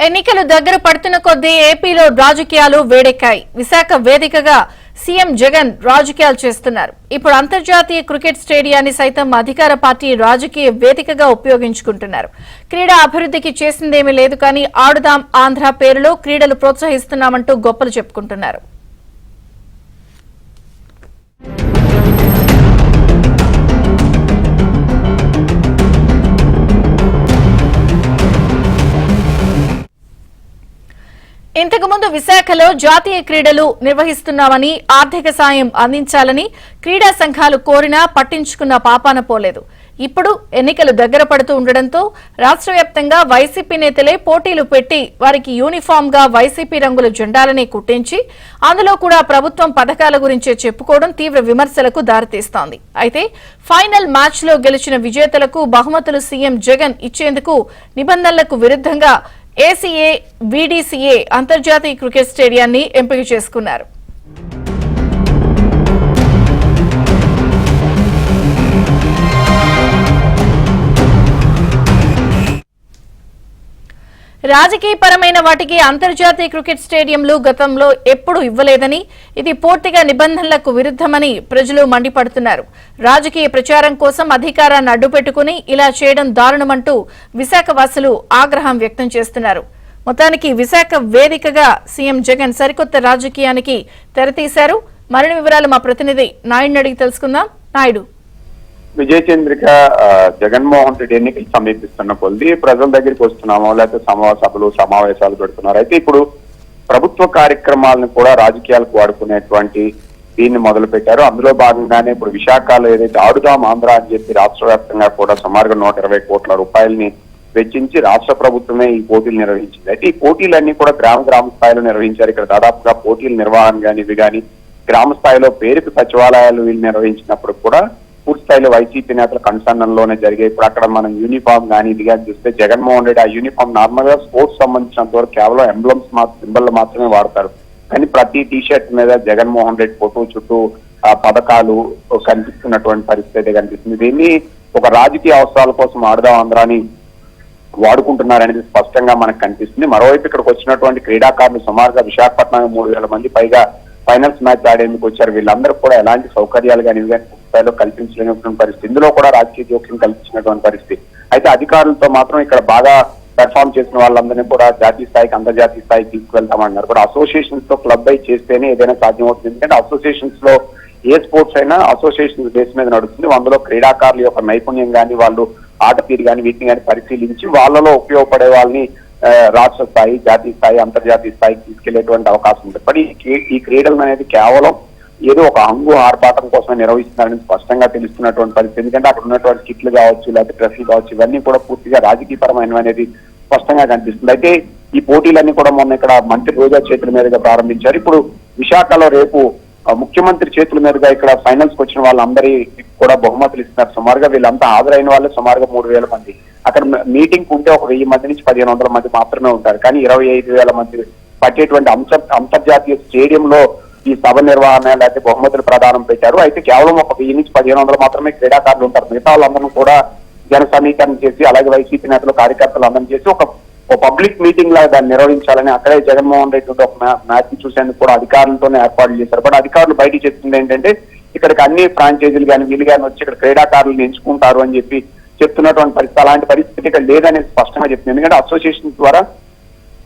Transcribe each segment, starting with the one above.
ఎన్నికలు దగ్గర పడుతున్న కొద్దీ ఏపీలో రాజకీయాలు వేడెక్కాయి. విశాఖ వేదికగా సీఎం జగన్ రాజకీయాలు చేస్తున్నారు. ఇప్పుడు అంతర్జాతీయ క్రికెట్ స్టేడియాన్ని సైతం అధికార పార్టీ రాజకీయ వేదికగా ఉపయోగించుకుంటున్నారు. క్రీడా అభివృద్ధికి చేసిందేమీ లేదు కానీ ఆడుదాం ఆంధ్ర పేరులో క్రీడలు ప్రోత్సహిస్తున్నామంటూ గొప్పలు చెప్పుకుంటున్నారు. ఇంతకుముందు విశాఖలో జాతీయ క్రీడలు నిర్వహిస్తున్నామని, ఆర్థిక సాయం అందించాలని క్రీడా సంఘాలు కోరినా పట్టించుకున్న పాపాన పోలేదు. ఇప్పుడు ఎన్నికలు దగ్గర పడుతూ ఉండడంతో రాష్ట్ర వ్యాప్తంగా వైసీపీ నేతలే పోటీలు పెట్టి వారికి యూనిఫామ్ గా వైసీపీ రంగుల జెండాలని కుట్టించి అందులో కూడా ప్రభుత్వం పథకాల గురించే చెప్పుకోవడం తీవ్ర విమర్శలకు దారితీస్తోంది. అయితే ఫైనల్ మ్యాచ్ లో గెలిచిన విజేతలకు బహుమతులు సీఎం జగన్ ఇచ్చేందుకు నిబంధనలకు విరుద్ధంగా ఏసీఏ, వీడీసీఏ అంతర్జాతీయ క్రికెట్ స్టేడియాన్ని ఎంపిక చేసుకున్నారు. రాజకీయపరమైన వాటికి అంతర్జాతీయ క్రికెట్ స్టేడియంలు గతంలో ఎప్పుడూ ఇవ్వలేదని, ఇది పూర్తిగా నిబంధనలకు విరుద్ధమని ప్రజలు మండిపడుతున్నారు. రాజకీయ ప్రచారం కోసం అధికారాన్ని అడ్డుపెట్టుకుని ఇలా చేయడం దారుణమంటూ విశాఖ వాసులు ఆగ్రహం వ్యక్తం చేస్తున్నారు. మొత్తానికి విశాఖ వేదికగా సీఎం జగన్ సరికొత్త రాజకీయానికి తెరతీశారు. మరిన్ని వివరాలు మా ప్రతినిధి నాయుడిని అడిగి తెలుసుకుందాం. నాయుడు, విజయ చంద్రిక జగన్మోహన్ రెడ్డి ఎన్నికలు సమీపిస్తున్న కొద్ది ప్రజల దగ్గరికి వస్తున్నామో లేకపోతే సభలు సమావేశాలు పెడుతున్నారు. అయితే ఇప్పుడు ప్రభుత్వ కార్యక్రమాలను కూడా రాజకీయాలకు వాడుకునేటువంటి దీన్ని మొదలు పెట్టారు. అందులో భాగంగానే ఇప్పుడు విశాఖలో ఏదైతే ఆడుదాం ఆంధ్ర అని చెప్పి రాష్ట్ర వ్యాప్తంగా కూడా సుమారుగా 120 కోట్ల రూపాయలని వెచ్చించి రాష్ట్ర ప్రభుత్వమే ఈ పోటీలు నిర్వహించింది. అయితే ఈ పోటీలన్నీ కూడా గ్రామ స్థాయిలో నిర్వహించారు. ఇక్కడ దాదాపుగా పోటీల నిర్వహణ కానీ ఇవి కానీ గ్రామ స్థాయిలో పేరుకి సచివాలయాలు వీళ్ళు నిర్వహించినప్పుడు కూడా పూర్తి స్థాయిలో వైసీపీ నేతల కన్సర్న్లోనే జరిగాయి. ఇప్పుడు అక్కడ మనం యూనిఫామ్ కానీ ఇది కానీ చూస్తే జగన్మోహన్ రెడ్డి ఆ యూనిఫామ్ నార్మల్ గా స్పోర్ట్స్ సంబంధించినంత వరకు కేవలం ఎంబ్లమ్స్ సింబల్ మాత్రమే వాడతారు. కానీ ప్రతి టీషర్ట్ మీద జగన్మోహన్ రెడ్డి ఫోటో చుట్టూ పథకాలు కనిపిస్తున్నటువంటి పరిస్థితి కనిపిస్తుంది. దీన్ని ఒక రాజకీయ అవసరాల కోసం ఆడుదాం ఆంధ్రాని వాడుకుంటున్నారనేది స్పష్టంగా మనకు కనిపిస్తుంది. మరోవైపు ఇక్కడికి వచ్చినటువంటి క్రీడాకారులు సుమారుగా విశాఖపట్నం 3000 మంది పైగా ఫైనల్స్ మ్యాచ్ ఆడేందుకు వచ్చారు. వీళ్ళందరూ కూడా ఎలాంటి సౌకర్యాలు కానీ ఇవి కానీ స్థాయిలో కల్పించలేనటువంటి పరిస్థితి, ఇందులో కూడా రాజకీయ జోక్యం కల్పించినటువంటి పరిస్థితి. అయితే అధికారులతో మాత్రం ఇక్కడ బాగా పెర్ఫార్మ్ చేసిన వాళ్ళందరినీ కూడా జాతీయ స్థాయికి అంతర్జాతీయ స్థాయికి తీసుకువెళ్తామన్నారు. కూడా అసోసియేషన్స్ తో క్లబ్ అయి చేస్తేనే ఏదైనా సాధ్యమవుతుంది. ఎందుకంటే అసోసియేషన్స్ లో ఏ స్పోర్ట్స్ అయినా అసోసియేషన్ బేస్ మీద నడుస్తుంది. అందులో క్రీడాకారుల యొక్క నైపుణ్యం కానీ వాళ్ళు ఆట తీరు కానీ వీటిని కానీ పరిశీలించి వాళ్ళలో ఉపయోగపడే వాళ్ళని రాష్ట్ర స్థాయి, జాతీయ స్థాయి, అంతర్జాతీయ స్థాయికి తీసుకెళ్లేటువంటి అవకాశం ఉంటుంది. మరి ఈ క్రీడలు అనేది కేవలం ఏదో ఒక హంగు ఆర్భాటం కోసమే నిర్వహిస్తున్నారని స్పష్టంగా తెలుస్తున్నటువంటి పరిస్థితి. ఎందుకంటే అక్కడ ఉన్నటువంటి కిట్లు కావచ్చు లేకపోతే డ్రెస్సులు కావచ్చు ఇవన్నీ కూడా పూర్తిగా రాజకీయపరమైనవి అనేది స్పష్టంగా కనిపిస్తుంది. అయితే ఈ పోటీలన్నీ కూడా మొన్న ఇక్కడ మంత్రి రోజా చేతుల మీదుగా ప్రారంభించారు. ఇప్పుడు విశాఖలో రేపు ముఖ్యమంత్రి చేతుల మీదుగా ఇక్కడ ఫైనల్స్ కి వచ్చిన వాళ్ళందరి కూడా బహుమతులు ఇస్తున్నారు. సుమారుగా వీళ్ళంతా హాజరైన వాళ్ళు సుమారుగా 3000 మంది. అక్కడ మీటింగ్ ఉంటే ఒక 1000 మంది నుంచి 1500 మంది మాత్రమే ఉంటారు. కానీ 25,000 మంది పట్టేటువంటి అంతర్జాతీయ స్టేడియంలో ఈ సభ నిర్వహణ లేకపోతే బహుమతులు ప్రదానం పెట్టారు. అయితే కేవలం ఒక 1000 నుంచి 1500 మాత్రమే క్రీడాకారులు ఉంటారు. మిగతా వాళ్ళందరూ కూడా జన సమీకరణ చేసి అలాగే వైసీపీ నేతలు కార్యకర్తలు అందరం చేసి ఒక పబ్లిక్ మీటింగ్ లాగా దాన్ని నిర్వహించాలని అక్కడే జగన్మోహన్ రెడ్డి ఒక మ్యాచ్ చూసేందుకు కూడా అధికారులతోనే ఏర్పాట్లు చేశారు. బట్ అధికారులు బయటికి చెప్తుంది ఏంటంటే ఇక్కడికి అన్ని ఫ్రాంచైజీలు కానీ వీళ్ళు కానీ వచ్చి ఇక్కడ క్రీడాకారులను ఎంచుకుంటారు అని చెప్పి చెప్తున్నటువంటి పరిస్థితి, అలాంటి పరిస్థితి ఇక్కడ లేదనేది స్పష్టంగా చెప్తుంది. ఎందుకంటే అసోసియేషన్ ద్వారా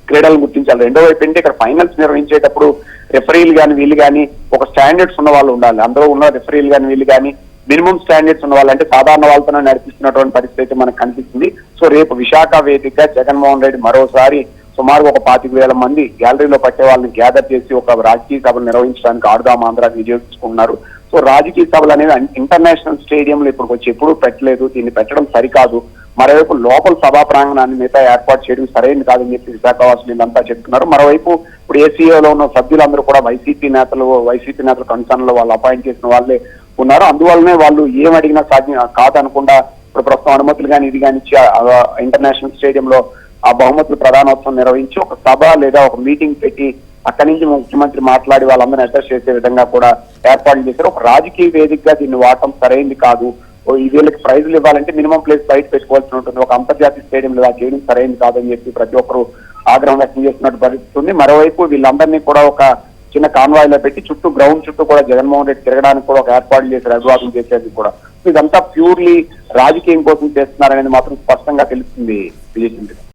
క్రీడలను గుర్తించాలి. రెండో వైపు ఏంటి ఇక్కడ ఫైనల్స్ నిర్వహించేటప్పుడు రెఫరీలు కానీ వీళ్ళు కానీ ఒక స్టాండర్డ్స్ ఉన్న వాళ్ళు ఉండాలి. అందులో ఉన్న రెఫరీలు కానీ వీళ్ళు కానీ మినిమం స్టాండర్డ్స్ ఉన్న వాళ్ళు, అంటే సాధారణ వాళ్ళతోనే నడిపిస్తున్నటువంటి పరిస్థితి మనకు కనిపిస్తుంది. సో రేపు విశాఖ వేదికగా జగన్మోహన్ రెడ్డి మరోసారి సుమారు ఒక 25,000 మంది గ్యాలరీలో పట్టే వాళ్ళని గ్యాదర్ చేసి ఒక రాజకీయ సభలు నిర్వహించడానికి ఆడుదాం ఆంధ్రాకి విజయించుకున్నారు. సో రాజకీయ సభలు అనేవి ఇంటర్నేషనల్ స్టేడియంలో ఇప్పుడు వచ్చి ఎప్పుడూ పెట్టలేదు. దీన్ని పెట్టడం సరికాదు. మరోవైపు లోపల సభా ప్రాంగణాన్ని మిగతా ఏర్పాటు చేయడం సరైనది కాదని చెప్పి విశాఖ వాసులు ఇదంతా చెప్తున్నారు. మరోవైపు ఇప్పుడు ఏసీఏలో ఉన్న సభ్యులందరూ కూడా వైసీపీ నేతల కన్సర్న్ లో వాళ్ళు అపాయింట్ చేసిన వాళ్ళే ఉన్నారు. అందువల్లనే వాళ్ళు ఏం అడిగినా సాధ్యం కాదనకుండా ఇప్పుడు ప్రస్తుతం అనుమతులు కానీ ఇది కానీ ఇచ్చి ఇంటర్నేషనల్ స్టేడియంలో ఆ బహుమతులు ప్రధానోత్సవం నిర్వహించి ఒక సభ లేదా ఒక మీటింగ్ పెట్టి అక్కడి నుంచి ముఖ్యమంత్రి మాట్లాడి వాళ్ళందరూ అడ్రస్ చేసే విధంగా కూడా ఏర్పాట్లు చేశారు. ఒక రాజకీయ వేదికగా దీన్ని వాడటం సరైంది కాదు. వీళ్ళకి ప్రైజులు ఇవ్వాలంటే మినిమం ప్లేస్ బయట పెట్టుకోవాల్సి ఉంటుంది. ఒక అంతర్జాతీయ స్టేడియంలో చేయడం సరైనది కాదని చెప్పి ప్రతి ఒక్కరు ఆగ్రహం వ్యక్తం చేస్తున్నట్టు పరిస్థితి ఉంది. మరోవైపు వీళ్ళందరినీ కూడా ఒక చిన్న కాన్వాయ్ లో పెట్టి చుట్టూ గ్రౌండ్ చుట్టూ కూడా జగన్మోహన్ రెడ్డి తిరగడానికి కూడా ఒక ఏర్పాట్లు చేశారు, అభివాదం చేసేది కూడా. ఇదంతా ప్యూర్లీ రాజకీయం కోసం చేస్తున్నారనేది మాత్రం స్పష్టంగా తెలుస్తుంది విజయచంద్రిక.